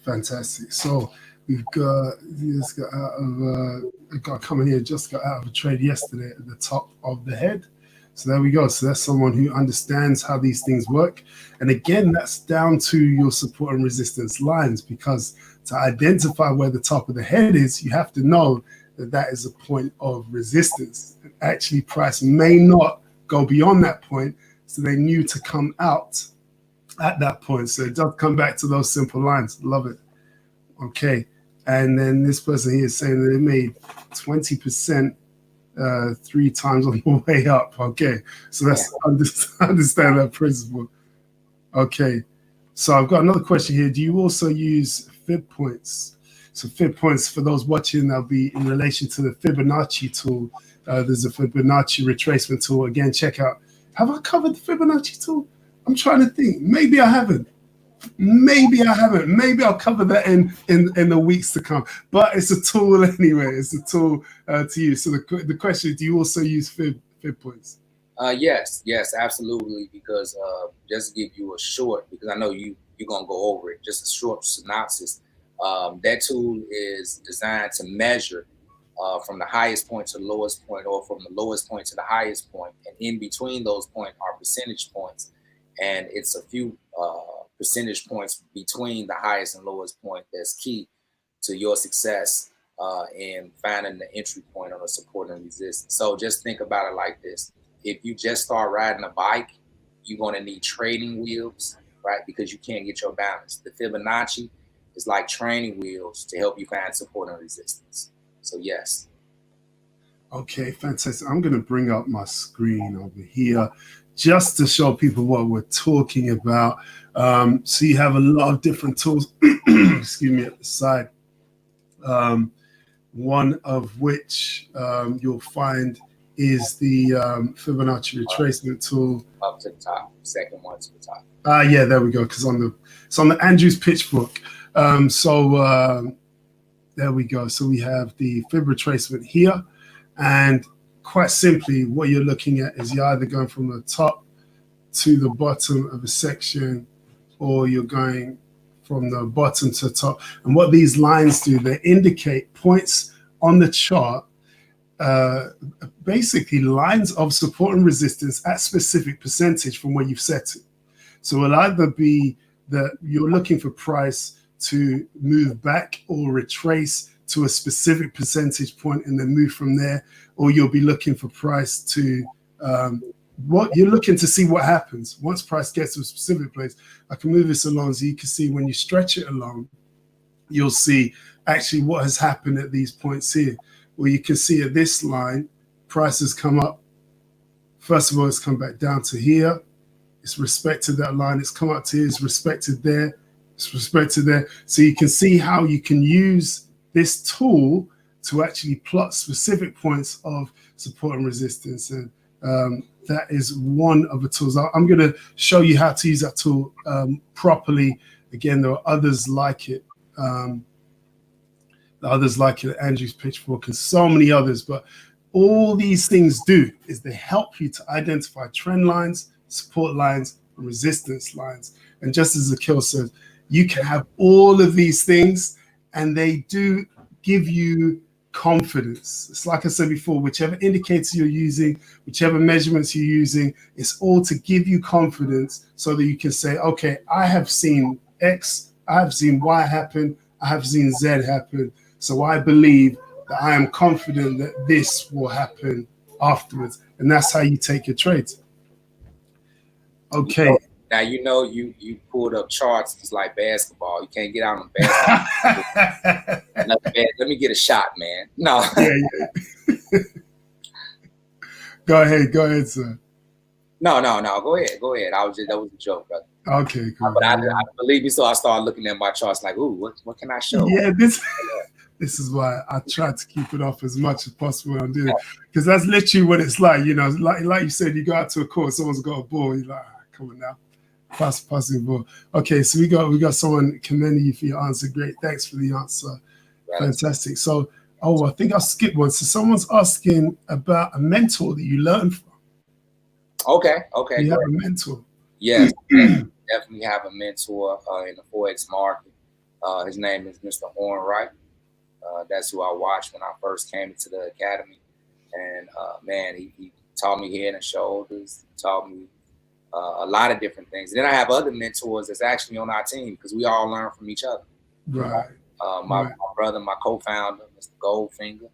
Fantastic. So we've got just got out of a guy coming here, just got out of a trade yesterday at the top of the head. So there we go. So that's someone who understands how these things work. And again, that's down to your support and resistance lines, because to identify where the top of the head is, you have to know that that is a point of resistance. Actually, price may not go beyond that point, so they knew to come out at that point. So it does come back to those simple lines. Love it. Okay. And then this person here is saying that they made 20% 3 times on the way up. Okay. So that's understand that principle. Okay. So I've got another question here. Do you also use fib points? So fib points, for those watching, that'll be in relation to the Fibonacci tool. There's a Fibonacci retracement tool. Again, check out. Have I covered the Fibonacci tool? I'm trying to think. Maybe I haven't. Maybe I'll cover that in the weeks to come. But it's a tool anyway. It's a tool to use. So the question is, do you also use fib points? Yes, absolutely. Because just to give you a short, because I know you're gonna go over it. Just a short synopsis. That tool is designed to measure from the highest point to the lowest point, or from the lowest point to the highest point, and in between those points are percentage points, and it's a few percentage points between the highest and lowest point that's key to your success in finding the entry point on a support and resistance. So just think about it like this: if you just start riding a bike, you're going to need training wheels, right? Because you can't get your balance. The Fibonacci is like training wheels to help you find support and resistance. So yes. Okay, fantastic. I'm going to bring up my screen over here just to show people what we're talking about. So you have a lot of different tools, excuse me, at the side. One of which you'll find is the Fibonacci retracement tool. Up to the top, second one to the top. Yeah, there we go. Because it's on the Andrews pitch book. There we go. So we have the fib retracement here, and quite simply, what you're looking at is you're either going from the top to the bottom of a section, or you're going from the bottom to the top. And what these lines do, they indicate points on the chart, basically lines of support and resistance at specific percentage from where you've set it. So it'll either be that you're looking for price to move back or retrace to a specific percentage point and then move from there, or you'll be looking for price to what you're looking to see what happens once price gets to a specific place. I can move this along so you can see when you stretch it along, you'll see actually what has happened at these points here. Well, you can see at this line, price has come up. First of all, it's come back down to here. It's respected that line. It's come up to here. It's respected there. It's respected there. So you can see how you can use this tool to actually plot specific points of support and resistance. And that is one of the tools. I'm going to show you how to use that tool properly. Again, there are others like it. Andrew's Pitchfork, and so many others. But all these things do is they help you to identify trend lines, support lines, and resistance lines. And just as Akil said, you can have all of these things, and they do give you confidence. It's like I said before, whichever indicator you're using, whichever measurements you're using, it's all to give you confidence so that you can say, okay, I have seen X, I have seen Y happen, I have seen Z happen. So I believe that I am confident that this will happen afterwards. And that's how you take your trades. Okay. Now, you pulled up charts just like basketball. You can't get out on basketball. Let me get a shot, man. No. Yeah. Go ahead, sir. No. Go ahead. That was a joke, brother. Okay, cool. But I believe me, so I started looking at my charts like, ooh, what can I show? Yeah, this is why I try to keep it off as much as possible when I'm doing it. Because that's literally what it's like, like you said, you go out to a court, someone's got a ball, you're like, come on now. Possible. Okay, so we got someone commending you for your answer. Great, thanks for the answer. Fantastic. So, I think I skipped one. So someone's asking about a mentor that you learned from. Okay. You have a mentor. Yes, definitely have a mentor in the FOREX market. His name is Mr. Horn Wright. That's who I watched when I first came into the academy. And man, he taught me head and shoulders, taught me a lot of different things. And then I have other mentors that's actually on our team because we all learn from each other. Right. My brother, my co-founder, Mr. Goldfinger,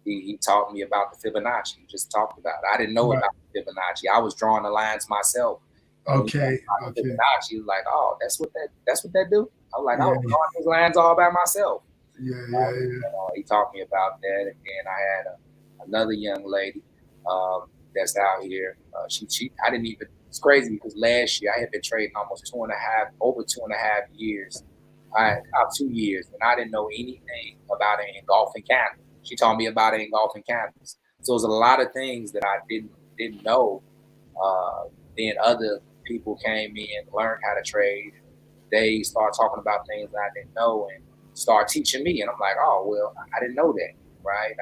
he taught me about the Fibonacci. You just talked about it. I didn't know about the Fibonacci. I was drawing the lines myself. Okay. Fibonacci was like, oh, that's what that do. I was like, I was drawing these lines all by myself. Yeah. He taught me about that, and then I had another young lady that's out here. I didn't even. It's crazy because last year I had been trading almost over 2.5 years. About 2 years, and I didn't know anything about it engulfing candles. She taught me about it engulfing candles. So there's a lot of things that I didn't know. Then other people came in, learned how to trade. They started talking about things that I didn't know and start teaching me. And I'm like, oh, well, I didn't know that, right?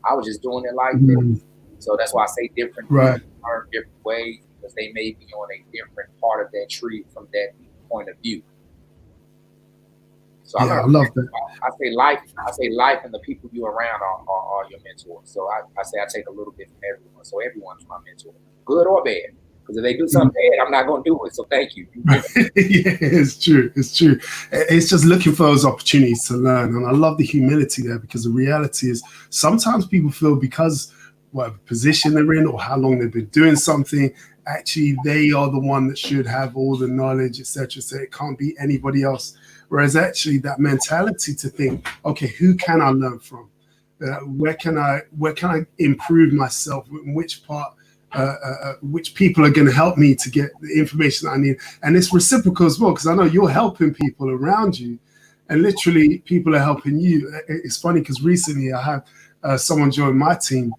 I was just doing it like this. So that's why I say different people learn different ways because they may be on a different part of that tree from that point of view. So I love that. I say life and the people you're around are your mentors. So I say I take a little bit from everyone. So everyone's my mentor, good or bad. Because if they do something bad, I'm not going to do it. So thank you. Yeah, it's true. It's just looking for those opportunities to learn. And I love the humility there because the reality is sometimes people feel because whatever position they're in or how long they've been doing something, actually they are the one that should have all the knowledge, etc. So it can't be anybody else. Whereas actually that mentality to think, okay, who can I learn from? Where can I improve myself? In which part? Which people are going to help me to get the information I need, and it's reciprocal as well because I know you're helping people around you, and literally people are helping you. It's funny because recently I had someone join my team,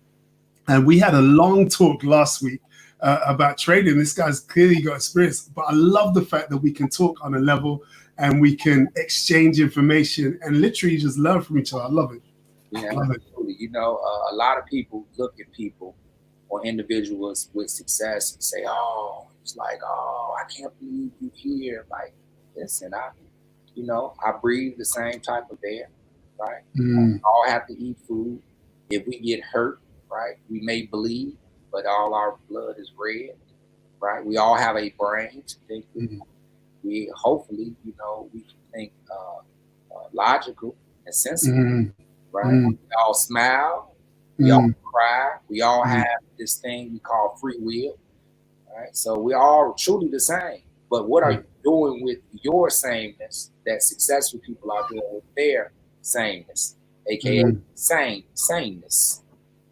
and we had a long talk last week about trading. This guy's clearly got experience, but I love the fact that we can talk on a level and we can exchange information and literally just learn from each other. I love it. Yeah, absolutely. You know, a lot of people look at people or individuals with success and say, oh, it's like, oh, I can't believe you're here. Like, listen, I breathe the same type of air, right? We all have to eat food. If we get hurt, right, we may bleed, but all our blood is red, right? We all have a brain to think. We hopefully, we can think logical and sensible, right? We all smile. We all cry. We all have this thing we call free will, right? So we're all truly the same. But what are you doing with your sameness that successful people are doing with their sameness, aka sameness,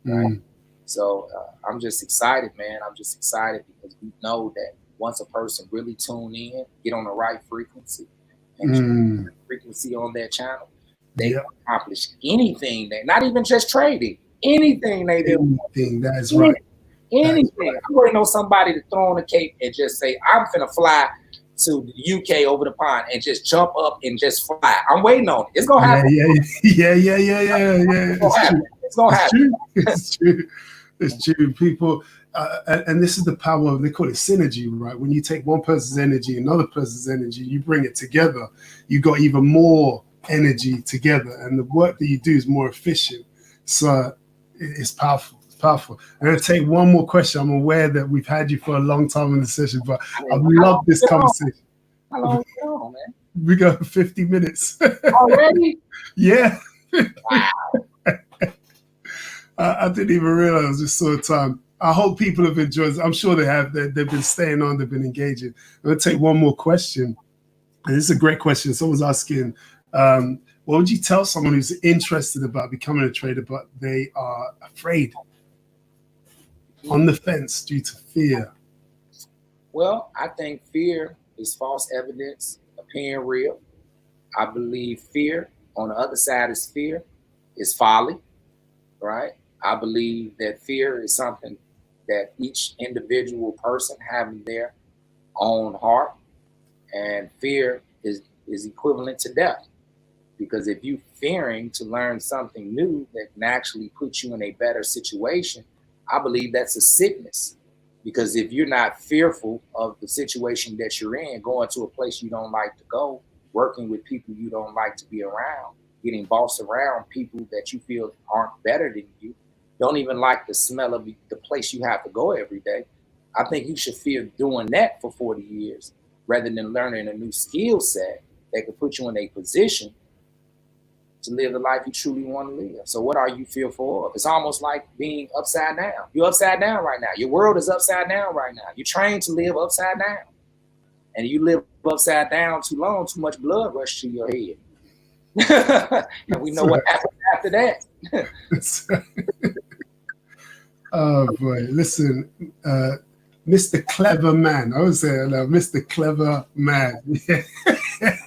right? So I'm just excited, man. I'm just excited because we know that once a person really tune in, get on the right frequency, and frequency on their channel, they can accomplish anything. Not even just trading. Anything they do. Anything, that's right. Anything. I'm waiting on somebody to throw on a cape and just say, I'm finna fly to the UK over the pond and just jump up and just fly. I'm waiting on it. It's gonna happen. Yeah. It's gonna happen. It's true. It's true. People, and this is the power of, they call it synergy, right? When you take one person's energy, another person's energy, you bring it together, you got even more energy together, and the work that you do is more efficient. So it's powerful. It's powerful. I'm going to take one more question. I'm aware that we've had you for a long time in the session, but I've loved this conversation. How long you on, man? We got 50 minutes. Already? Yeah. Wow. I didn't even realize this sort of time. I hope people have enjoyed it. I'm sure they have. They've been staying on. They've been engaging. I'm going to take one more question. And this is a great question. Someone's asking, what would you tell someone who's interested about becoming a trader, but they are afraid, on the fence due to fear? Well, I think fear is false evidence appearing real. I believe fear, on the other side is fear, is folly, right? I believe that fear is something that each individual person having their own heart, and fear is equivalent to death. Because if you fearing to learn something new that can actually put you in a better situation, I believe that's a sickness. Because if you're not fearful of the situation that you're in, going to a place you don't like to go, working with people you don't like to be around, getting bossed around people that you feel aren't better than you, don't even like the smell of the place you have to go every day, I think you should fear doing that for 40 years rather than learning a new skill set that could put you in a position to live the life you truly want to live. So what are you fearful of? It's almost like being upside down. You're upside down right now. Your world is upside down right now. You're trained to live upside down. And you live upside down too long, too much blood rushes to your head. And we know what happens after that. Oh boy, listen, Mr. Clever Man. I was saying, Mr. Clever Man. Yes, sir.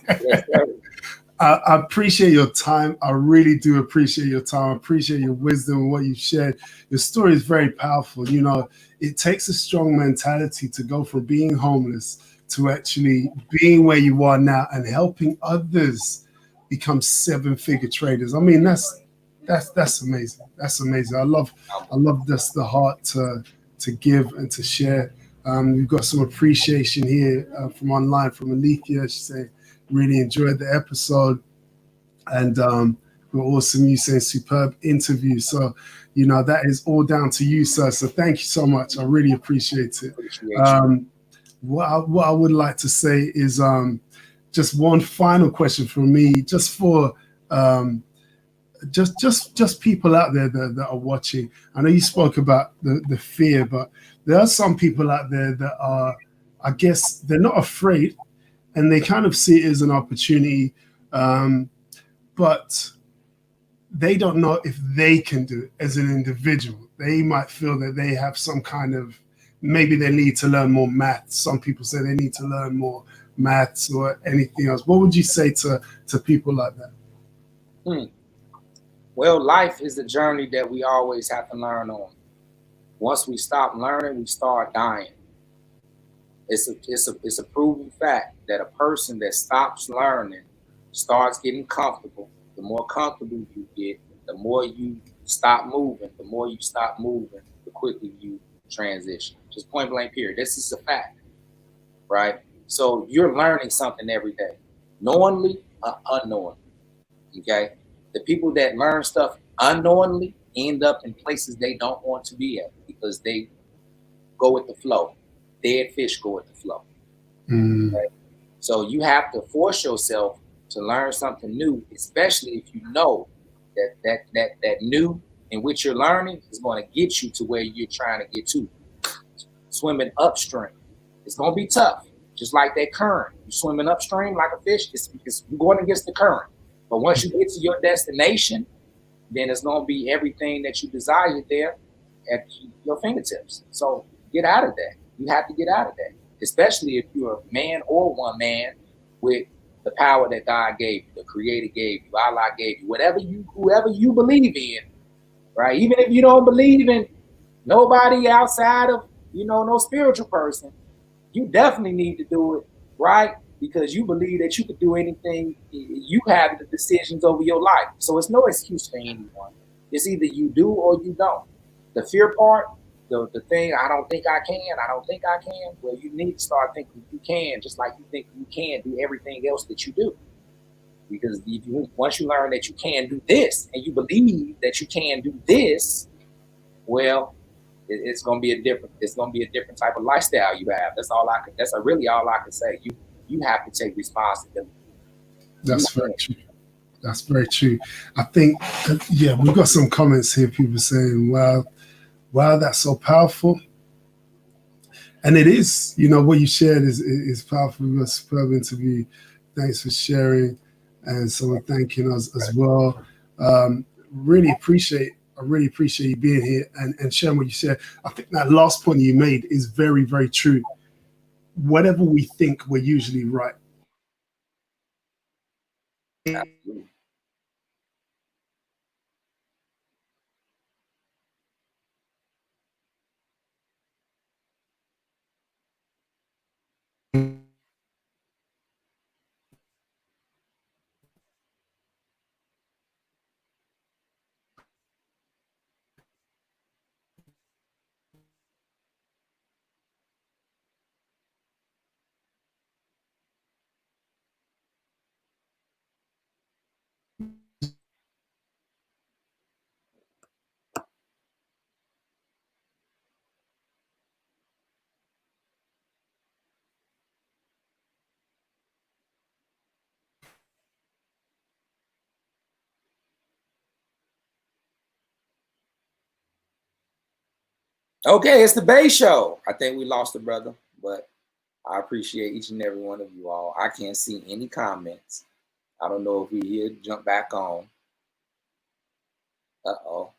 I appreciate your time. I really do appreciate your time. I appreciate your wisdom and what you've shared. Your story is very powerful. You know, it takes a strong mentality to go from being homeless to actually being where you are now and helping others become seven-figure traders. I mean, that's amazing. That's amazing. I love just the heart to give and to share. We've got some appreciation here from online from Alethea. She said, really enjoyed the episode, and we're awesome. You saying superb interview. So, you know, that is all down to you, sir. So thank you so much. I really appreciate it. What I would like to say is just one final question from me, just for just people out there that are watching. I know you spoke about the fear, but there are some people out there that are, I guess, they're not afraid, and they kind of see it as an opportunity, but they don't know if they can do it as an individual. They might feel that they have some kind of, maybe they need to learn more maths. Some people say they need to learn more maths or anything else. What would you say to people like that? Well, life is the journey that we always have to learn on. Once we stop learning, we start dying. It's a proven fact that a person that stops learning starts getting comfortable. The more comfortable you get, the more you stop moving. The more you stop moving, the quicker you transition. Just point blank period. This is a fact, right? So you're learning something every day, knowingly or unknowingly. Okay? The people that learn stuff unknowingly end up in places they don't want to be at because they go with the flow. Dead fish go with the flow. Okay? So you have to force yourself to learn something new, especially if you know that new in which you're learning is going to get you to where you're trying to get to. Swimming upstream, it's going to be tough, just like that current. You're swimming upstream like a fish, it's you're going against the current. But once you get to your destination, then it's going to be everything that you desire there at your fingertips. So get out of that. You have to get out of that, especially if you're a man or one man with the power that God gave you, the Creator gave you, Allah gave you, whoever you believe in, right? Even if you don't believe in nobody outside of, no spiritual person, you definitely need to do it, right? Because you believe that you could do anything. You have the decisions over your life. So it's no excuse for anyone. It's either you do or you don't. The fear part, the thing, I don't think I can. Well, you need to start thinking you can, just like you think you can do everything else that you do. Because once you learn that you can do this and you believe that you can do this, well, it's gonna be a different type of lifestyle you have. That's really all I can say. You have to take responsibility. That's very true. That's very true. I think, we've got some comments here. People saying, wow, that's so powerful. And it is, what you shared is powerful. It was a superb interview. Thanks for sharing, and someone thanking us as well. Really appreciate you being here and sharing what you said. I think that last point you made is very, very true. Whatever we think, we're usually right. Absolutely. Okay, it's the Bay Show. I think we lost a brother, but I appreciate each and every one of you all. I can't see any comments. I don't know if we here jump back on. Uh-oh.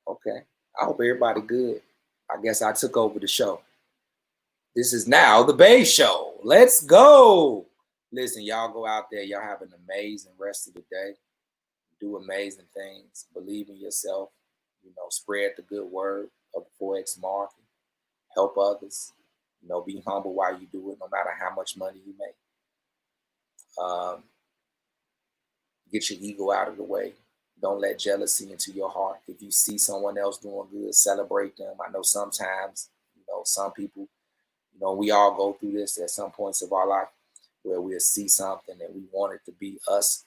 Okay. I hope everybody good. I guess I took over the show. This is now the Bay Show. Let's go. Listen, y'all go out there. Y'all have an amazing rest of the day. Do amazing things. Believe in yourself. You know, spread the good word of the Forex market. Help others. You know, be humble while you do it, no matter how much money you make. Get your ego out of the way. Don't let jealousy into your heart. If you see someone else doing good, celebrate them. I know sometimes, you know, some people, you know, we all go through this at some points of our life where we'll see something and we want it to be us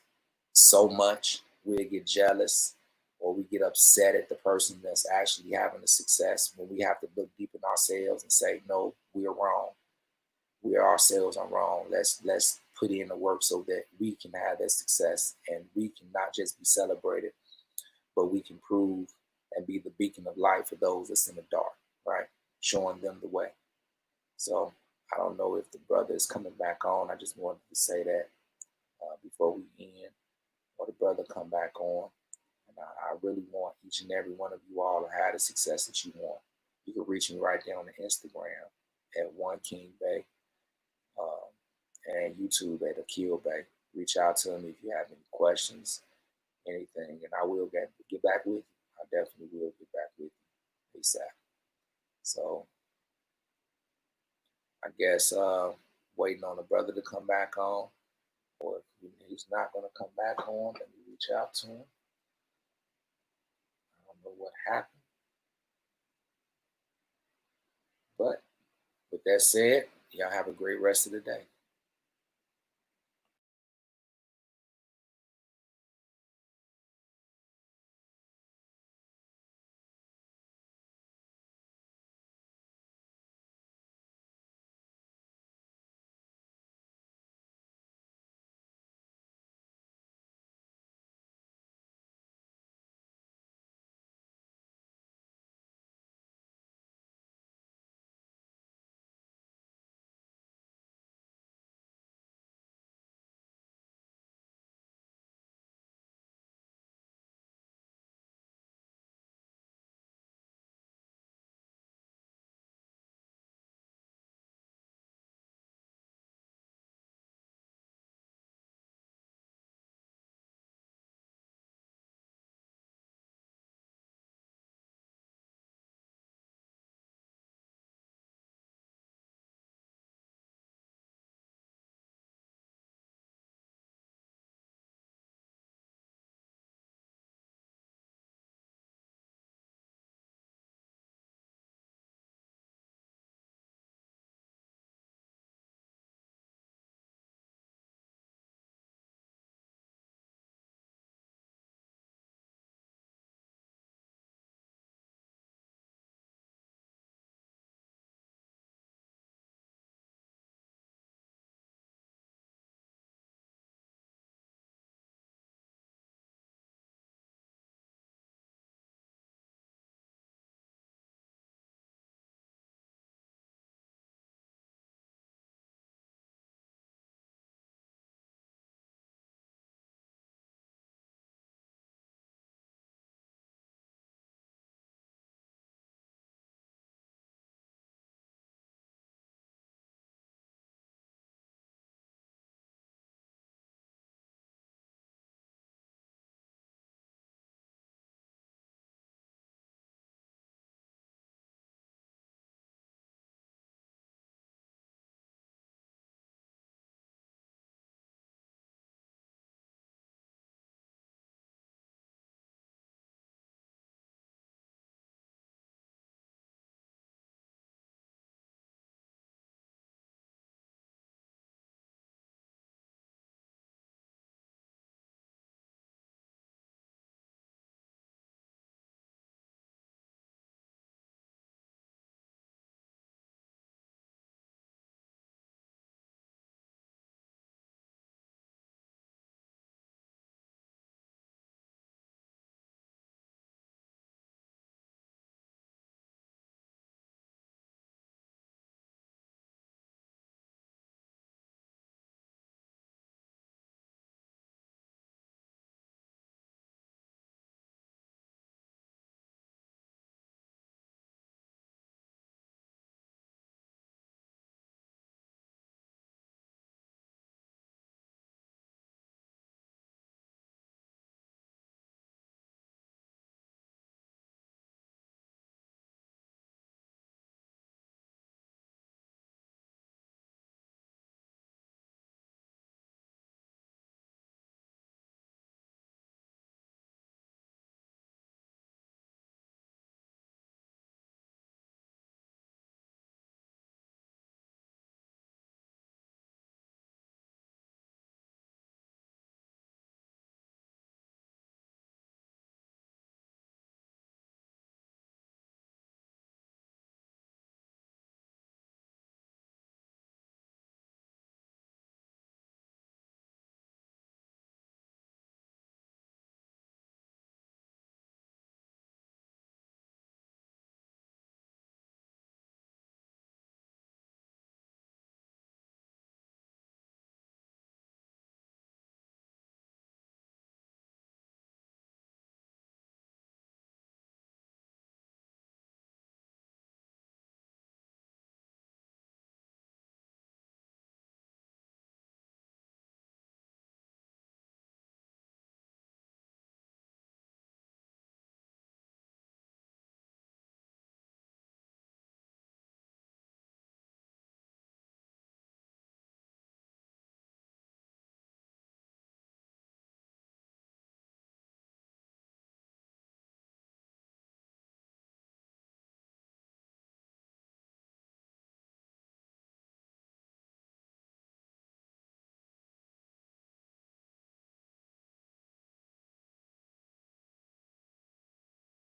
so much, we'll get jealous or we get upset at the person that's actually having a success, when we have to look deep in ourselves and say, no, we're wrong. We ourselves are wrong. Let's put in the work so that we can have that success and we can not just be celebrated, but we can prove and be the beacon of light for those that's in the dark, right? Showing them the way. So I don't know if the brother is coming back on. I just wanted to say that before we end, or the brother come back on. And I really want each and every one of you all to have the success that you want. You can reach me right there on the Instagram at Killbay, and YouTube at Akil Bey. Reach out to me if you have any questions, anything, and I will get back with you. I definitely will get back with you ASAP. So I guess waiting on the brother to come back on, or if he's not going to come back on, let me reach out to him. I don't know what happened, but with that said, y'all have a great rest of the day.